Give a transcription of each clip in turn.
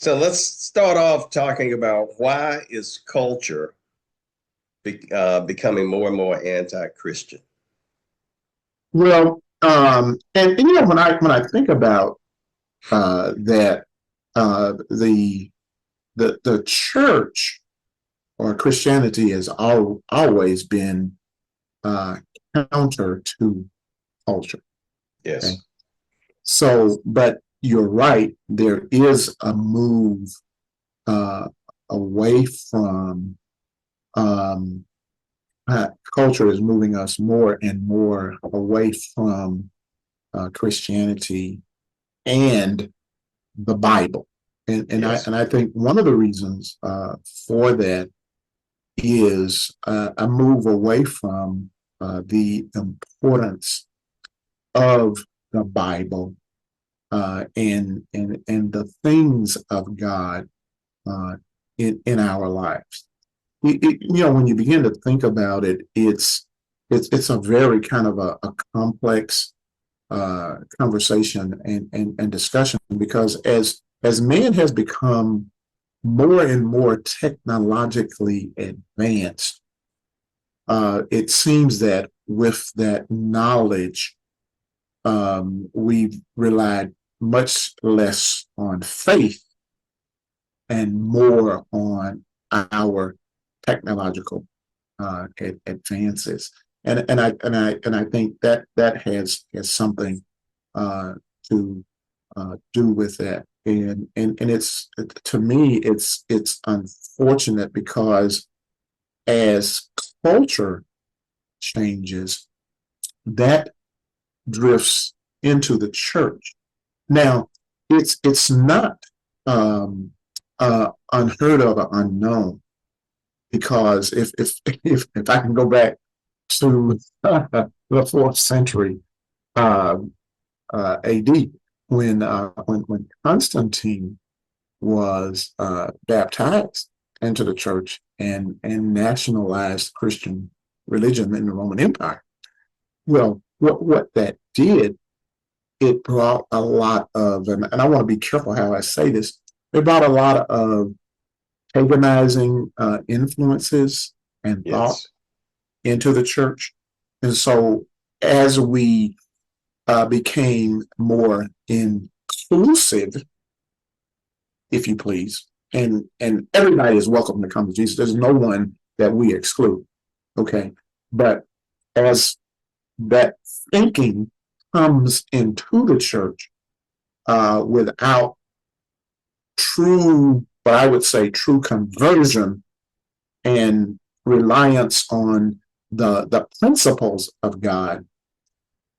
So let's start off talking about why is culture becoming more and more anti-Christian? Well, when I think about that, the church or Christianity has always been uh, counter to culture. Okay, Yes, but you're right. There is a move uh, away from um, culture is moving us more and more away from Christianity and the Bible. yes, And I think one of the reasons for that is a move away from the importance of the Bible and the things of God uh, in our lives. When you begin to think about it, it's a very kind of a complex conversation and discussion because as man has become more and more technologically advanced, it seems that with that knowledge, we've relied much less on faith and more on our technological advances. And I think that has something uh, to do with that. And it's to me it's unfortunate because as culture changes, that drifts into the church. Now, it's not unheard of or unknown because if I can go back to the fourth century uh, AD, when Constantine was baptized into the church and nationalized Christian religion in the Roman Empire. Well, what that did, it brought a lot of, and I want to be careful how I say this, it brought a lot of paganizing influences and thought yes. into the church. And so as we became more inclusive, if you please, and everybody is welcome to come to Jesus. There's no one that we exclude. Okay. But as that thinking comes into the church without true, what I would say, true conversion and reliance on the principles of God.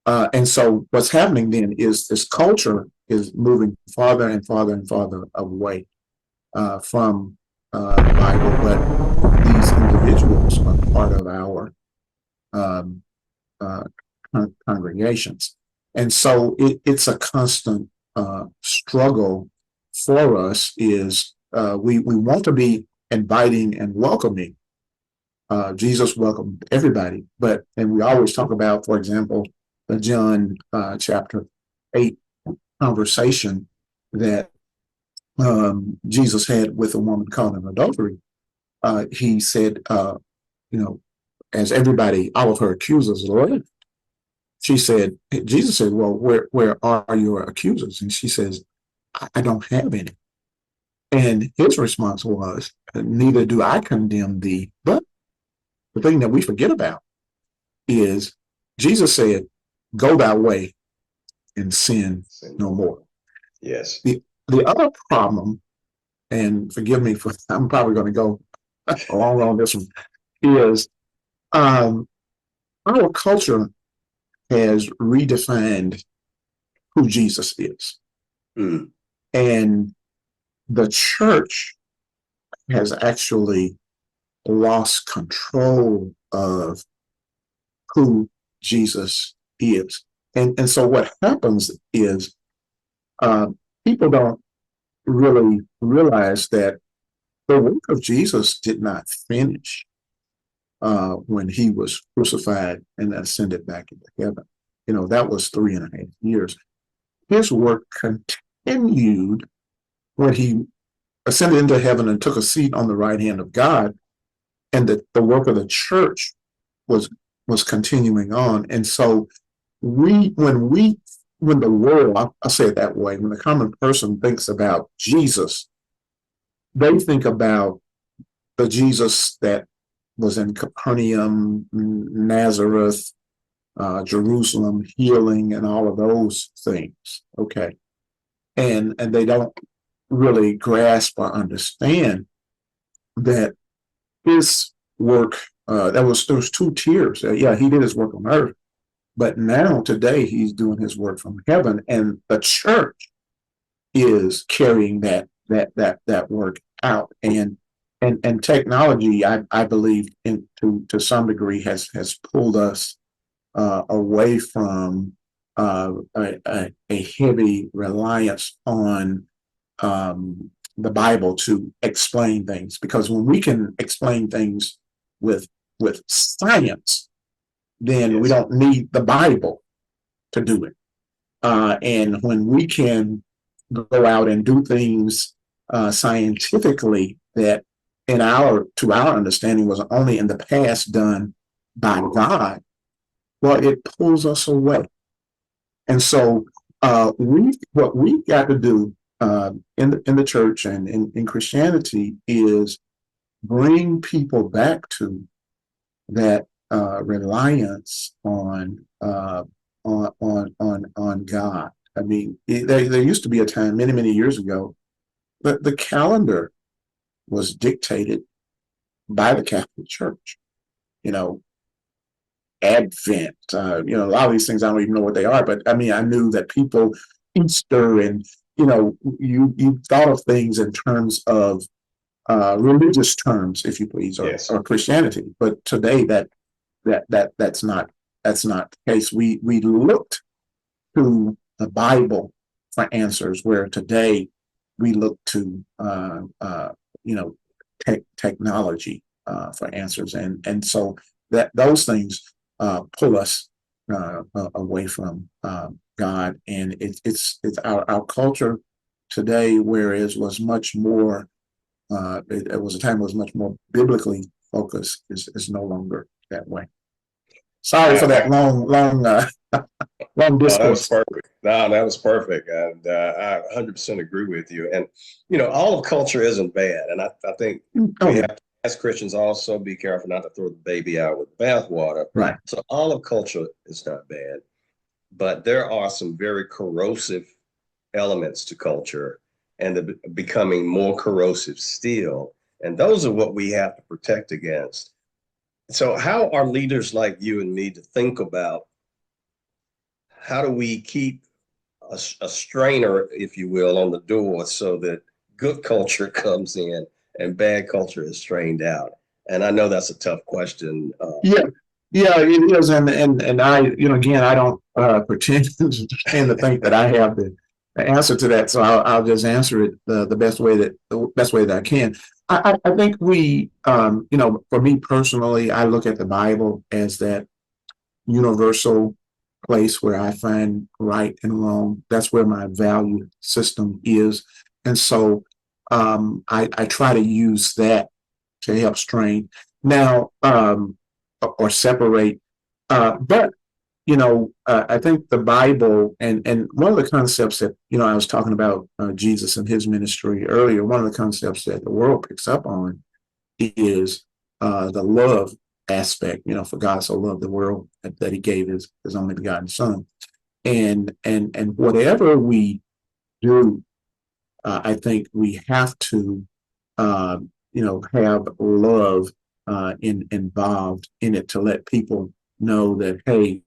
And so what's happening then is this culture is moving farther and farther and farther away from the Bible, but these individuals are part of our um, uh, congregations. And so it's a constant struggle for us is we want to be inviting and welcoming. Jesus welcomed everybody, and we always talk about, for example, the John chapter 8 conversation that Jesus had with a woman caught in adultery. He said, you know, as everybody, all of her accusers, Lord, Jesus said, well, where are your accusers? And she says, I don't have any. And his response was, neither do I condemn thee. But the thing that we forget about is Jesus said, go thy way and sin no more. Yes. The other problem, and forgive me for, I'm probably going to go along on this one, is um, our culture has redefined who Jesus is. Mm. And the church has actually lost control of who Jesus is. And so what happens is uh, people don't really realize that the work of Jesus did not finish when he was crucified and ascended back into heaven. That was 3.5 years. His work continued when he ascended into heaven and took a seat on the right hand of God, and the work of the church was was continuing on. And so when the world, I'll say it that way, when the common person thinks about Jesus, they think about the Jesus that was in Capernaum, Nazareth, Jerusalem, healing, and all of those things. Okay, and they don't really grasp or understand that his work. There was two tiers. Yeah, he did his work on earth, but now today he's doing his work from heaven, and the church is carrying that work out. And technology, I believe, to some degree, has pulled us away from a heavy reliance on the Bible to explain things. Because when we can explain things with science, then we Yes. don't need the Bible to do it. And when we can go out and do things scientifically that, to our understanding, was only in the past done by God, well, it pulls us away. And so what we've got to do in the church and in Christianity is bring people back to that reliance on God. I mean, there used to be a time many years ago that the calendar was dictated by the Catholic Church. You know, Advent. A lot of these things I don't even know what they are, but I mean, I knew that people Easter, and you thought of things in terms of religious terms, if you please, Yes. or Christianity. But today that's not the case. We looked to the Bible for answers, where today we look to technology for answers, and so that those things pull us away from God, and it's our culture today, whereas was much more. It was a time that was much more biblically focused. Is no longer that way. Sorry for that long long No, that was discourse. perfect. No, that was perfect. And I 100% agree with you. And, all of culture isn't bad. And I think Oh, we yeah. have to, as Christians, also be careful not to throw the baby out with the bathwater. Right. So all of culture is not bad, but there are some very corrosive elements to culture, and they're becoming more corrosive still. And those are what we have to protect against. So how are leaders like you and me to think about how do we keep a strainer, if you will, on the door so that good culture comes in and bad culture is strained out? And I know that's a tough question. Yeah, yeah, it is, and I, again, I don't pretend to think that I have the answer to that, so I'll just answer it the best way that I can. I think for me personally, I look at the Bible as that universal place where I find right and wrong. That's where my value system is, and so I try to use that to help strain. Now, or separate. But I think the Bible, and one of the concepts that I was talking about Jesus and his ministry earlier. One of the concepts that the world picks up on is the love aspect. For God so loved the world that he gave his only begotten Son, and whatever we do, I think we have to have love involved in it, to let people know that, hey,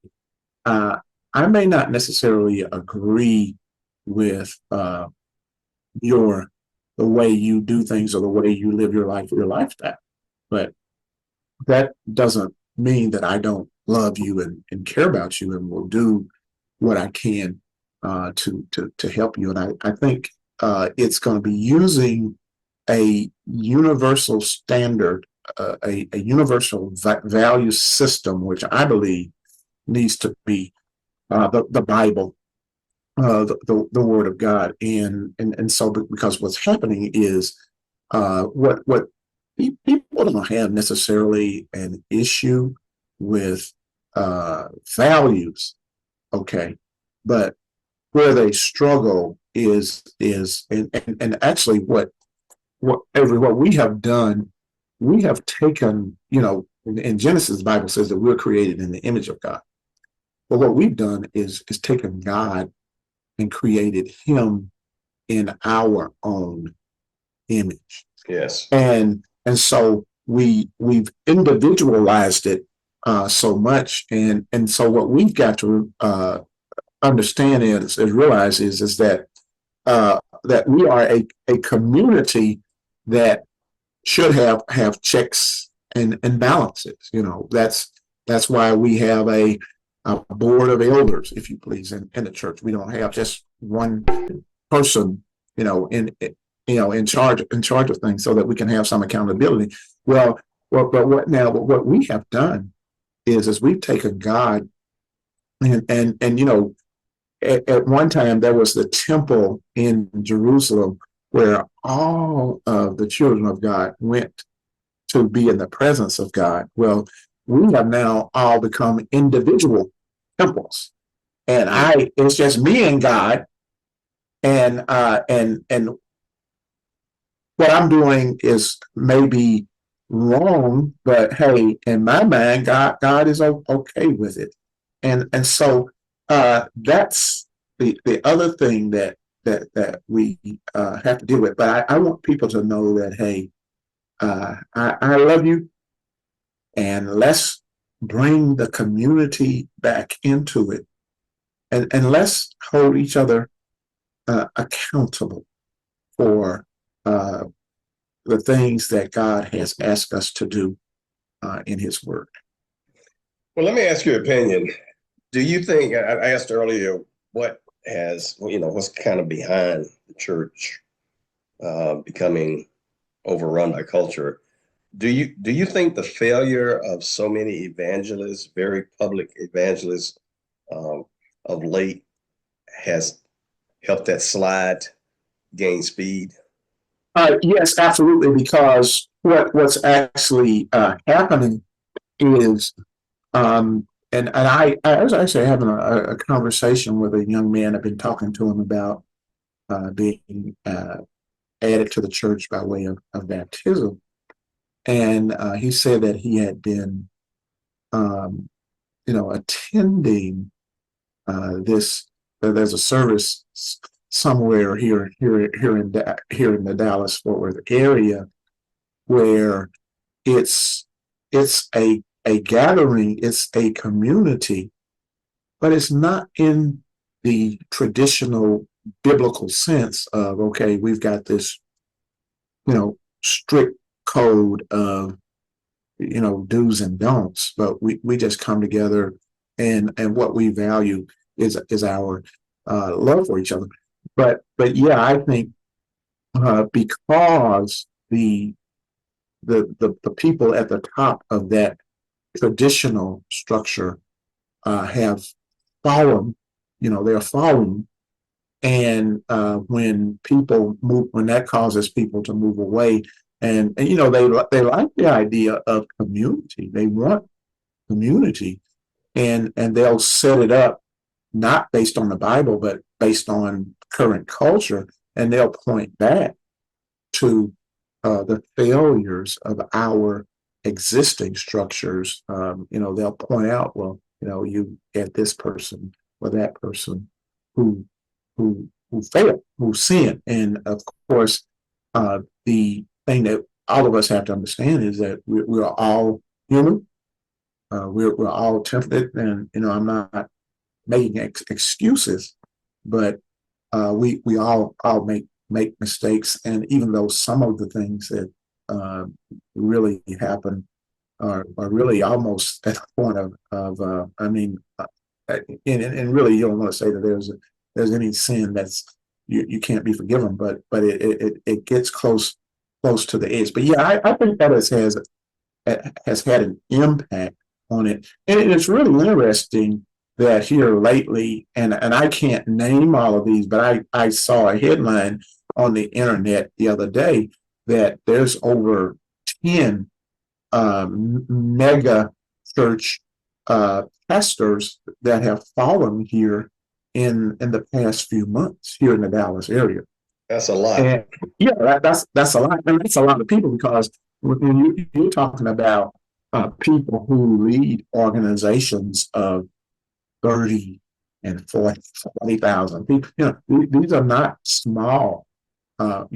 I may not necessarily agree with the way you do things or the way you live your life, your lifestyle, but that doesn't mean that I don't love you and care about you and will do what I can to help you. And I think it's going to be using a universal standard, a universal value system, which I believe needs to be the Bible, the word of God. And so because what's happening is what people don't have necessarily an issue with values, okay, but where they struggle is and actually what we have done, we have taken, in Genesis, the Bible says that we're created in the image of God. But what we've done is taken God and created him in our own image. Yes. And so we've individualized it so much. And so what we've got to understand is realize is that we are a community that should have checks and balances. That's why we have a board of elders, if you please, in the church. We don't have just one person, in charge of things, so that we can have some accountability. But what we have done is we've taken God and at one time there was the temple in Jerusalem where all of the children of God went to be in the presence of God. Well, we have now all become individual temples, and it's just me and God, and what I'm doing is maybe wrong, but hey, in my mind, God is okay with it, and so that's the other thing that we have to deal with. But I want people to know that hey, I love you, and let's bring the community back into it, and let's hold each other accountable for the things that God has asked us to do in His Word. Well, let me ask your opinion. Do you think, I asked earlier, what's kind of behind the church becoming overrun by culture? Do you think the failure of so many evangelists, very public evangelists, of late has helped that slide gain speed? Yes, absolutely. Because what's actually happening is, and I was actually having a conversation with a young man. I've been talking to him about being added to the church by way of baptism, and he said that he had been, attending this. There's a service somewhere here in the Dallas Fort Worth area where it's a gathering, it's a community, but it's not in the traditional biblical sense of okay, we've got this strict code of do's and don'ts, but we just come together, and what we value is our love for each other. But yeah, I think because the people at the top of that traditional structure have fallen, they're falling, and when that causes people to move away, and they like the idea of community, they want community, and they'll set it up not based on the Bible, but based on current culture, and they'll point back to the failures of our existing structures. They'll point out, well, you get this person or that person who failed, who sinned, and of course, the thing that all of us have to understand is that we're all human. We're all tempted, and I'm not making excuses, but we all make mistakes, and even though some of the things that really happen are really almost at the point of I mean, and really you don't want to say that there's any sin that's you can't be forgiven, but it gets close to the edge. But yeah, I think that has had an impact on it, and it's really interesting that here lately, and I can't name all of these, but I saw a headline on the internet the other day that there's over 10 mega church pastors that have fallen here in the past few months here in the Dallas area. That's a lot. And yeah, that's a lot. And that's a lot of people because when you're talking about people who lead organizations of 30 and 40,000 people, these are not small, or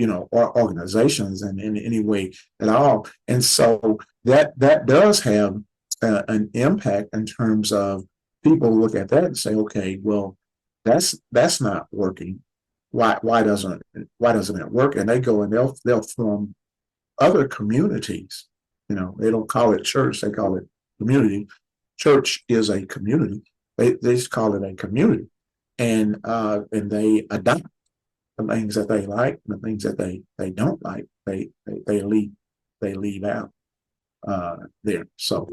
organizations in any way at all. And so that does have an impact in terms of people look at that and say, okay, well, that's not working. Why doesn't it work? And they go and they'll form other communities. They don't call it church; they call it community. Church is a community. They just call it a community, and they adopt the things that they like, and the things that they don't like. They leave out there. So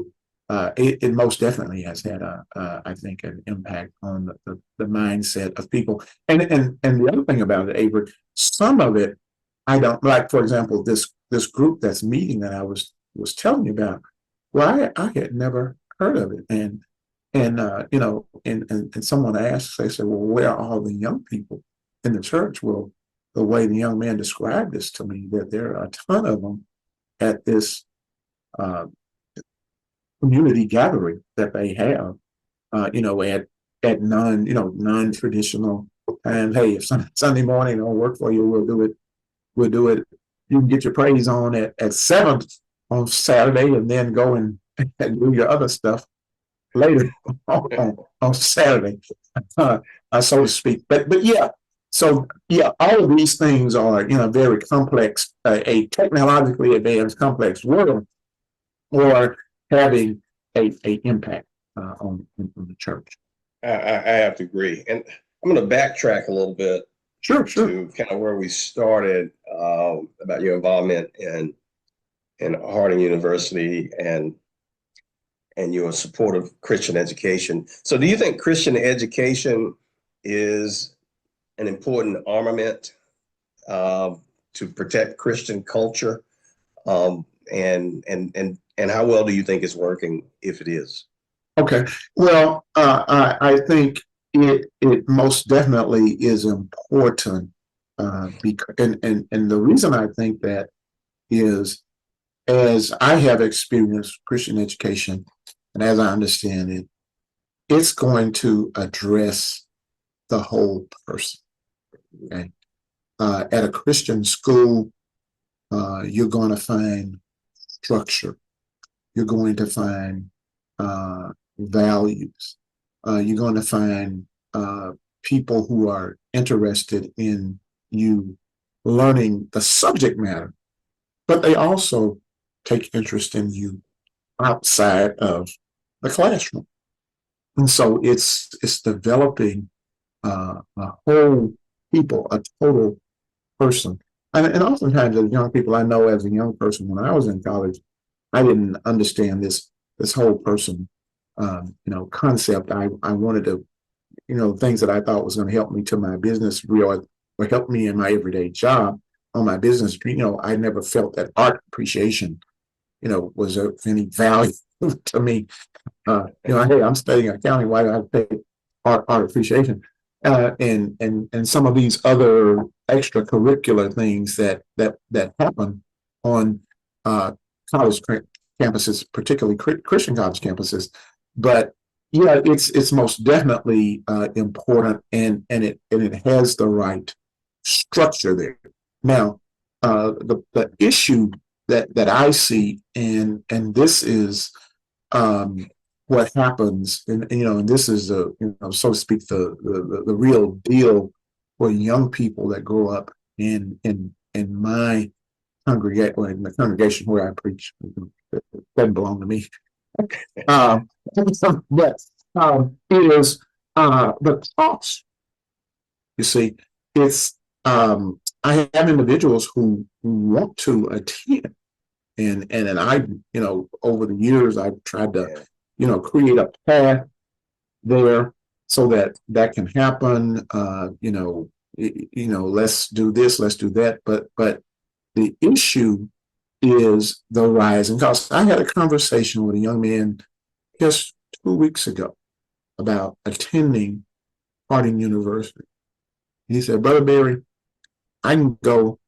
it most definitely has had I think an impact on the mindset of people. And the other thing about it, Avery, some of it I don't like. For example, this group that's meeting that I was telling you about. Well, I had never heard of it, and someone asked, they said, well, where are all the young people in the church? Well, the way the young man described this to me, that there are a ton of them at this uh, community gathering that they have, at non-traditional times. Hey, if Sunday morning don't work for you, we'll do it. We'll do it. You can get your praise on at 7 on Saturday, and then go and do your other stuff later on Saturday, so to speak. But yeah, so yeah, all of these things are in a very complex, a technologically advanced, complex world, or having a impact on the church. I have to agree. And I'm going to backtrack a little bit Sure. to kind of where we started, about your involvement in Harding University and your support of Christian education. So do you think Christian education is an important armament to protect Christian culture? And how well do you think it's working, if it is? Okay. Well, I think it most definitely is important, because and the reason I think that is, as I have experienced Christian education, and as I understand it, it's going to address the whole person. Okay. At a Christian school, you're going to find structure. You're going to find values. You're going to find people who are interested in you learning the subject matter, but they also take interest in you outside of the classroom. And so it's developing a whole people, a total person. And oftentimes as young people, I know as a young person, when I was in college, I didn't understand this whole person, concept. I wanted to, things that I thought was going to help me to my business or help me in my everyday job on my business. I never felt that art appreciation, was of any value to me. Hey, I'm studying accounting. Why do I have to pay art appreciation? And some of these other extracurricular things that happen on college campuses, particularly Christian college campuses. But yeah, it's most definitely important, and it has the right structure there. Now, the issue that I see, and this is what happens, and this is so to speak, the real deal for young people that grow up in my congregation, or in the congregation where I preach. It doesn't belong to me. But it is the cost. You see, it's I have individuals who want to attend, and I, over the years, I've tried to, create a path there, so that that can happen. Let's do this, let's do that. But the issue is the rising costs. I had a conversation with a young man just 2 weeks ago about attending Harding University. He said, Brother Berry, I can go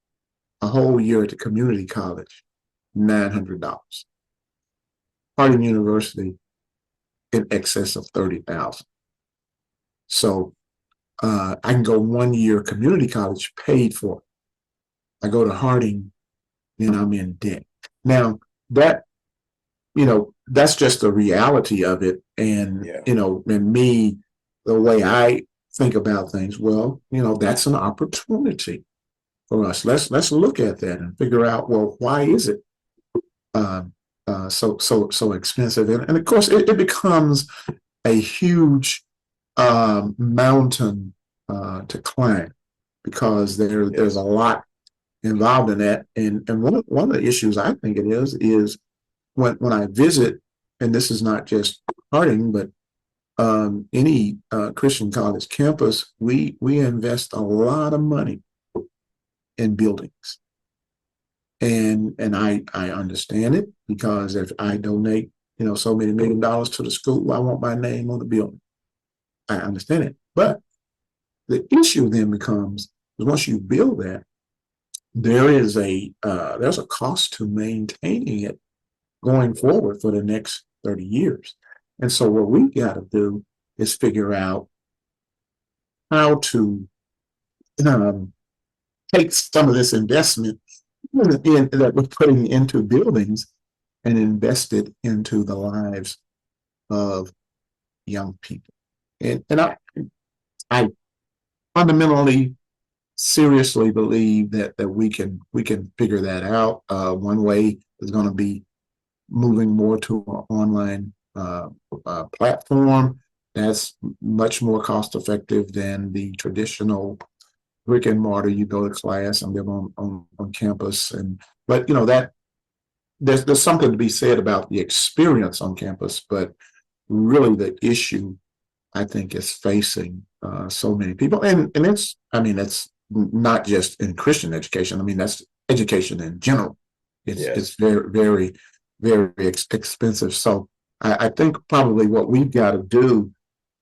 a whole year at the community college, $900. Harding University in excess of 30,000. So I can go 1 year community college paid for. I go to Harding, and I'm in debt. Now that that's just the reality of it. And Yeah. and me, the way I think about things, well, that's an opportunity for us. Let's look at that and figure out, well, why is it so expensive? And of course, it becomes a huge mountain to climb because there's a lot involved in that. And one of the issues I think it is when I visit, and this is not just Harding, but any Christian college campus, we invest a lot of money in buildings, and I understand it because if I donate so many $1 million to the school, I want my name on the building. I understand it, but the issue then becomes once you build that, there's a cost to maintaining it going forward for the next 30 years. And so what we got to do is figure out how to um, take some of this investment that we're putting into buildings and invest it into the lives of young people. And I fundamentally, seriously believe that we can figure that out. One way is going to be moving more to an online platform that's much more cost effective than the traditional brick and mortar. You go to class and live on campus, but that there's something to be said about the experience on campus, but really the issue I think is facing so many people, and it's not just in Christian education. I mean, that's education in general. It's very, very, very expensive. So I think probably what we've got to do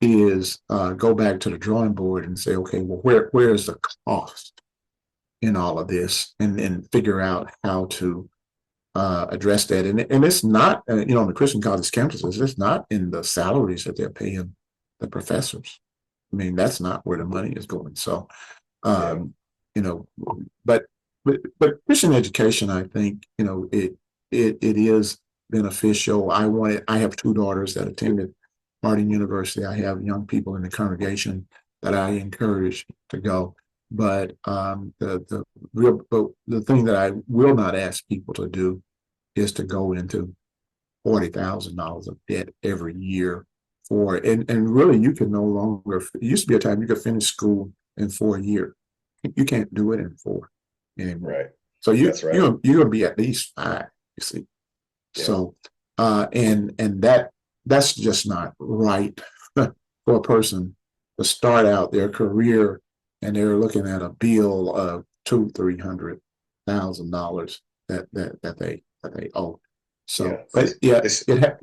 is go back to the drawing board and say, okay, well, where is the cost in all of this, and figure out how to address that. And it's not, on the Christian college campuses, it's not in the salaries that they're paying the professors. I mean, that's not where the money is going. So, you know, but but Christian education, I think, it is beneficial. I have two daughters that attended Harding University. I have young people in the congregation that I encourage to go. But the thing that I will not ask people to do is to go into $40,000 of debt every year and really you can no longer. It used to be a time you could finish school in 4 years. You can't do it in 4 anymore. Right. So That's right. you're gonna be at least 5. You see. Yeah. So and that's just not right for a person to start out their career and they're looking at a bill of $200,000-300,000 that they owe. So, but yeah, they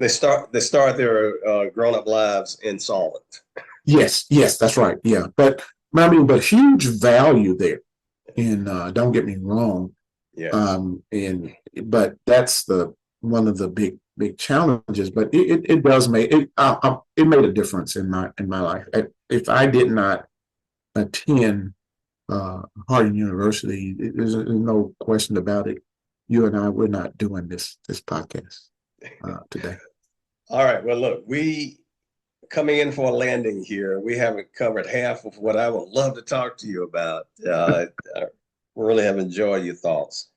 start their grown-up lives insolvent. yes, that's right. Yeah, but huge value there. And don't get me wrong. Yeah. But that's one of the big challenges. But it does make it. It made a difference in my life. If I did not attend Harding University, there's no question about it. You and I, we're not doing this podcast today. All right. Well, look, we coming in for a landing here. We haven't covered half of what I would love to talk to you about. I really have enjoyed your thoughts.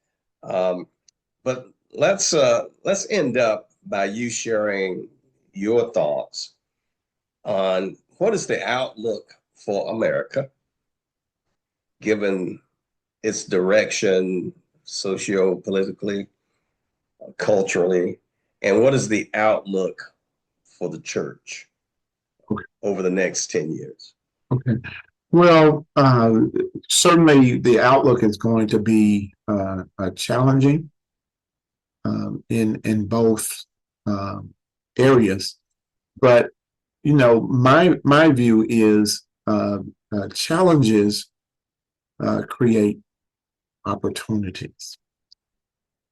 But let's end up by you sharing your thoughts on what is the outlook for America, given its direction socio-politically, culturally, and what is the outlook for the church Okay. over the next 10 years? Okay. Well, certainly the outlook is going to be challenging in both um, areas. But my view is challenges create opportunities.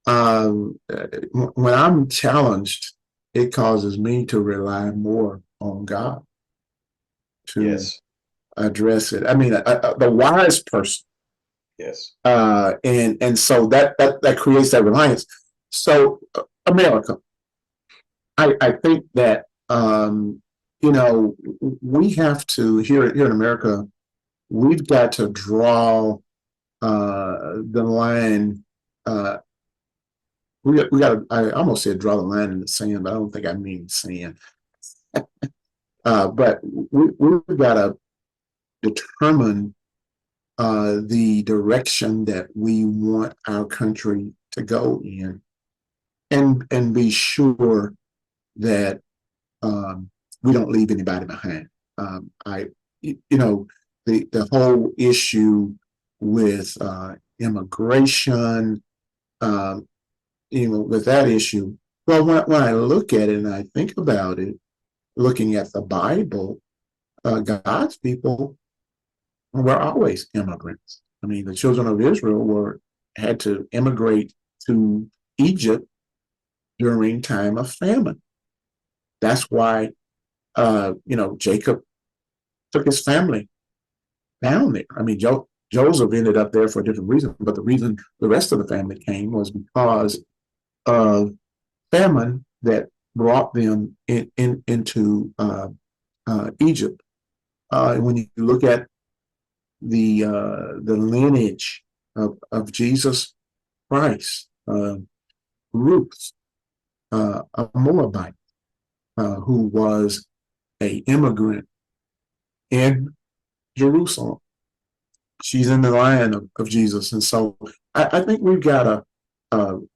When I'm challenged, it causes me to rely more on God to Yes. address it. I mean, the wise person, Yes. and so that creates that reliance. So, America, I think that we have to here in America, we've got to draw the line. We got to. I almost said draw the line in the sand, but I don't think I mean sand. But we've got to determine the direction that we want our country to go in, and be sure that we don't leave anybody behind. The whole issue with immigration, with that issue. Well, when I look at it and I think about it, looking at the Bible, God's people were always immigrants. I mean, the children of Israel had to immigrate to Egypt during time of famine. That's why Jacob took his family down there. I mean, Joseph ended up there for a different reason, but the reason the rest of the family came was because of famine that brought them into Egypt. When you look at the lineage of Jesus Christ, Ruth, a Moabite, who was a immigrant in Jerusalem. She's in the line of Jesus. And so I think we've got to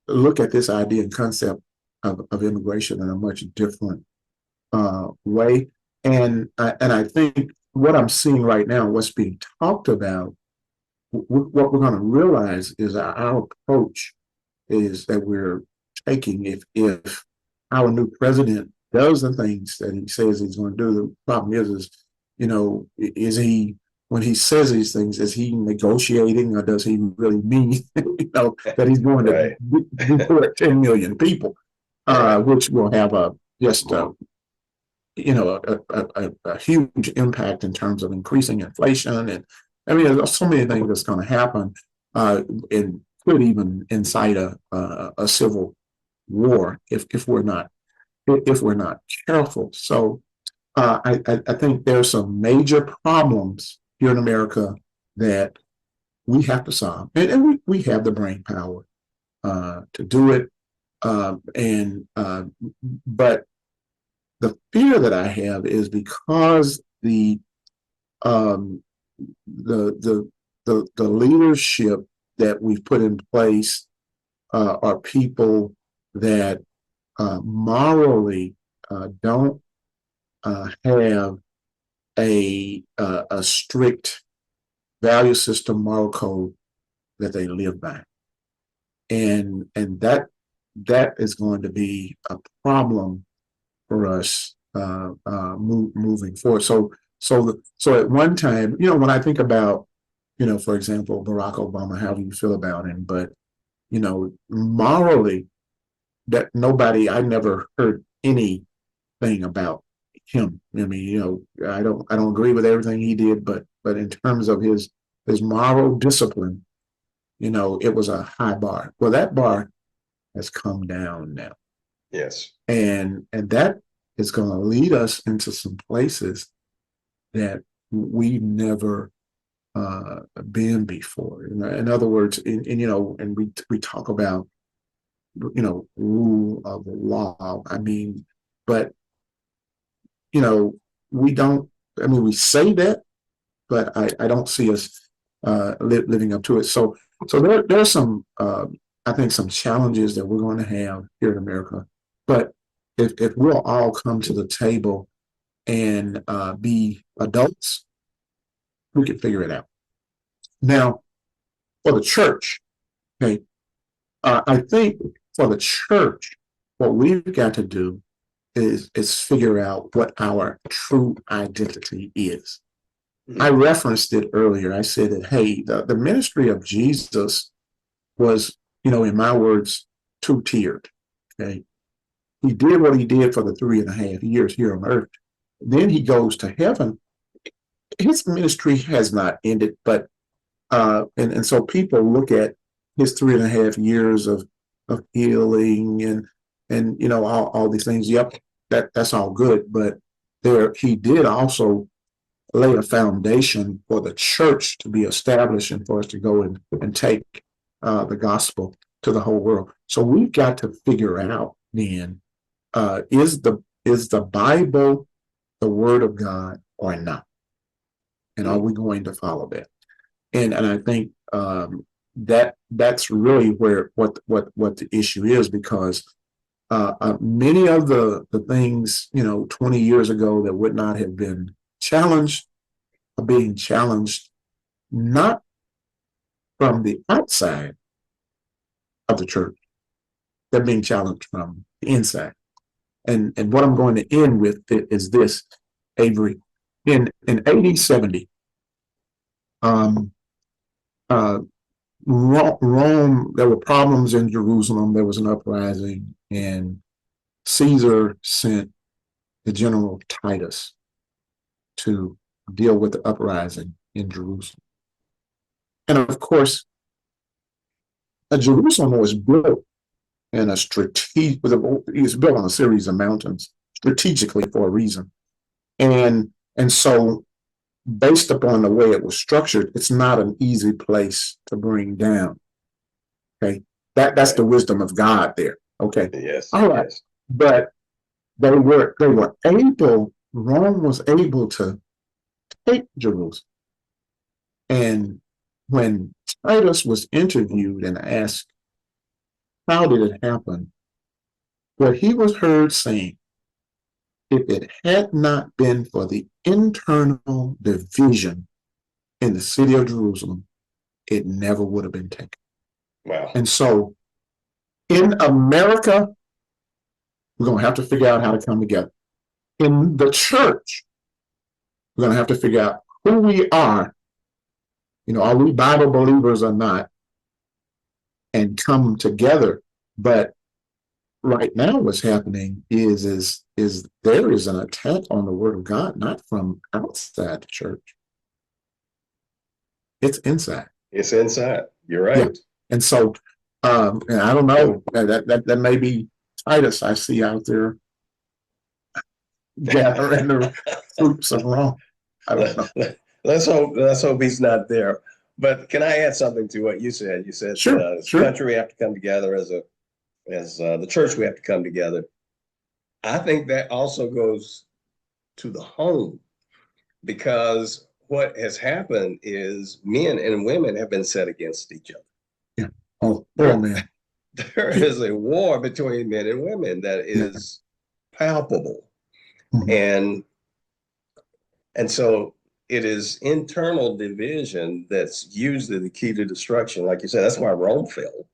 look at this idea and concept of immigration in a much different way. And I think what I'm seeing right now, what's being talked about, what we're going to realize is our approach is that we're taking. If our new president does the things that he says he's going to do, the problem is is he, when he says these things, is he negotiating, or does he really mean that he's going to deport 10 million people, which will have just a huge impact in terms of increasing inflation. And I mean, there's so many things that's going to happen, and could even incite a civil war if we're not careful. So I think there's some major problems here in America that we have to solve, and we have the brain power to do it. But the fear that I have is because um, the leadership that we've put in place are people that morally don't have a strict value system, moral code that they live by, and that is going to be a problem for us moving forward. So at one time, when I think about, for example, Barack Obama, how do you feel about him? But morally, I never heard anything about him. I mean, I don't agree with everything he did, but in terms of his moral discipline, it was a high bar. Well, that bar has come down now. Yes. And that is going to lead us into some places that we've never been before. In other words, and we talk about rule of law. I mean, but we don't. I mean, we say that, but I don't see us living up to it. So there's some I think some challenges that we're going to have here in America. But if we'll all come to the table and be adults, we can figure it out. Now, for the church, okay, I think for the church, what we've got to do is figure out what our true identity is. I referenced it earlier. I said that, hey, the ministry of Jesus was, in my words, two-tiered. Okay. He did what he did for the 3.5 years here on earth. Then he goes to heaven. His ministry has not ended, but and so people look at his 3.5 years of healing and all these things. Yep, that's all good, but he did also lay a foundation for the church to be established and for us to go and take the gospel to the whole world. So we've got to figure out then, is the Bible the word of God or not? And are we going to follow that? And I think that's really what the issue is, because many of the things 20 years ago that would not have been challenged are being challenged, not from the outside of the church, they're being challenged from the inside. And what I'm going to end with is this, Avery. In AD 70, Rome, there were problems in Jerusalem. There was an uprising, and Caesar sent the general Titus to deal with the uprising in Jerusalem. And of course, Jerusalem was built in a strategic, it was built on a series of mountains strategically for a reason. And so based upon the way it was structured, it's not an easy place to bring down. Okay. That's the wisdom of God there. Okay. Yes. All right. Yes. But Rome was able to take Jerusalem. And when Titus was interviewed and asked, how did it happen? What he was heard saying, if it had not been for the internal division in the city of Jerusalem, it never would have been taken. Wow. And so in America, we're going to have to figure out how to come together. In the church, we're going to have to figure out who we are, are we Bible believers or not, and come together. But right now what's happening is there is an attack on the word of God, not from outside the church. It's inside. It's inside. You're right. Yeah. And so, and I don't know, that may be Titus I see out there gathering the troops of Rome. I don't know. Let's hope he's not there. But can I add something to what you said? You said, sure, as a country, we have to come together. As the church, we have to come together. I think that also goes to the home, because what has happened is men and women have been set against each other. Yeah. Oh man. There is a war between men and women that is palpable. Mm-hmm. And so it is internal division that's usually the key to destruction. Like you said, that's why Rome fell.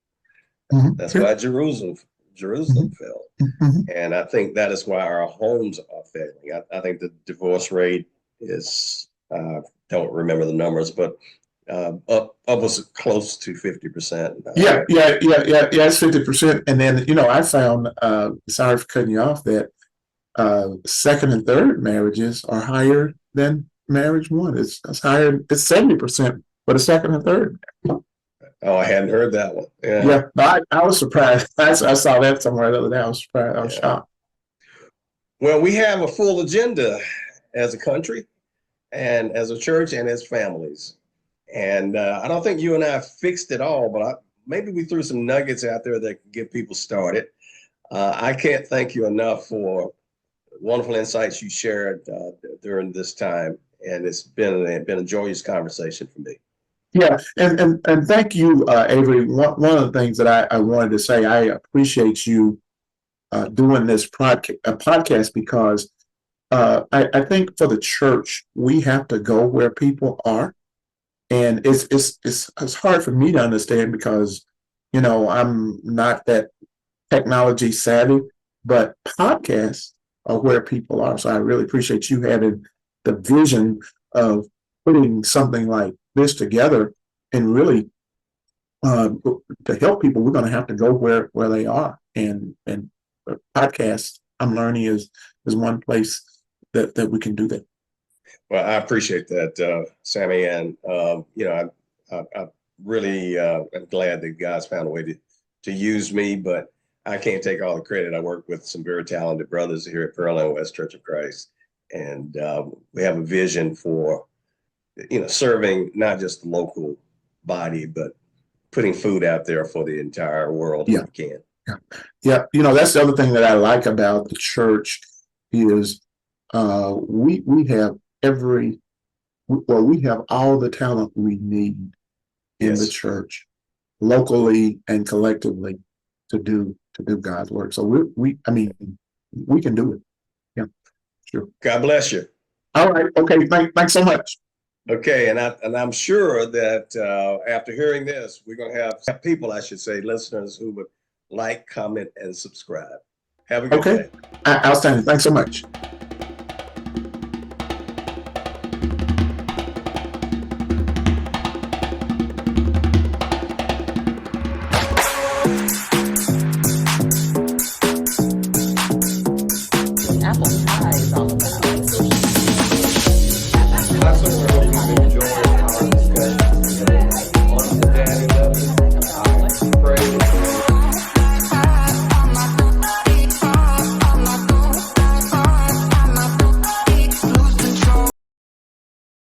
Mm-hmm. That's why Jerusalem mm-hmm. fell. Mm-hmm. And I think that is why our homes are failing. I think the divorce rate is, don't remember the numbers, but almost close to 50%. Yeah, it's 50%. And then, I found, sorry for cutting you off, that second and third marriages are higher than marriage one. It's higher. It's 70% for the second and third. Oh, I hadn't heard that one. Yeah, I was surprised. I saw that somewhere the other day. I was surprised. I was shocked. Well, we have a full agenda as a country and as a church and as families. And I don't think you and I fixed it all, but maybe we threw some nuggets out there that can get people started. I can't thank you enough for wonderful insights you shared during this time. And it's been a joyous conversation for me. Yeah, and thank you, Avery. One of the things that I wanted to say, I appreciate you doing this podcast, because I think for the church, we have to go where people are. And it's hard for me to understand because, I'm not that technology savvy, but podcasts are where people are. So I really appreciate you having the vision of putting something like this together and really to help people. We're going to have to go where they are, and podcasts, I'm learning, is one place that we can do that. Well, I appreciate that, Sammie, and I really am glad that God's found a way to use me, but I can't take all the credit. I work with some very talented brothers here at Pearland West Church of Christ, and we have a vision for serving not just the local body, but putting food out there for the entire world if Yeah. we can. Yeah. Yeah. That's the other thing that I like about the church is we have we have all the talent we need in the Yes. church, locally and collectively, to do God's work. So we can do it. Yeah, sure. God bless you. All right. Okay. Thanks so much. Okay, and I'm sure that after hearing this, we're going to have people, I should say, listeners who would like, comment, and subscribe. Have a good Okay. day. Outstanding. Thanks so much. Apple pie is all about. That's what we're hoping to enjoy our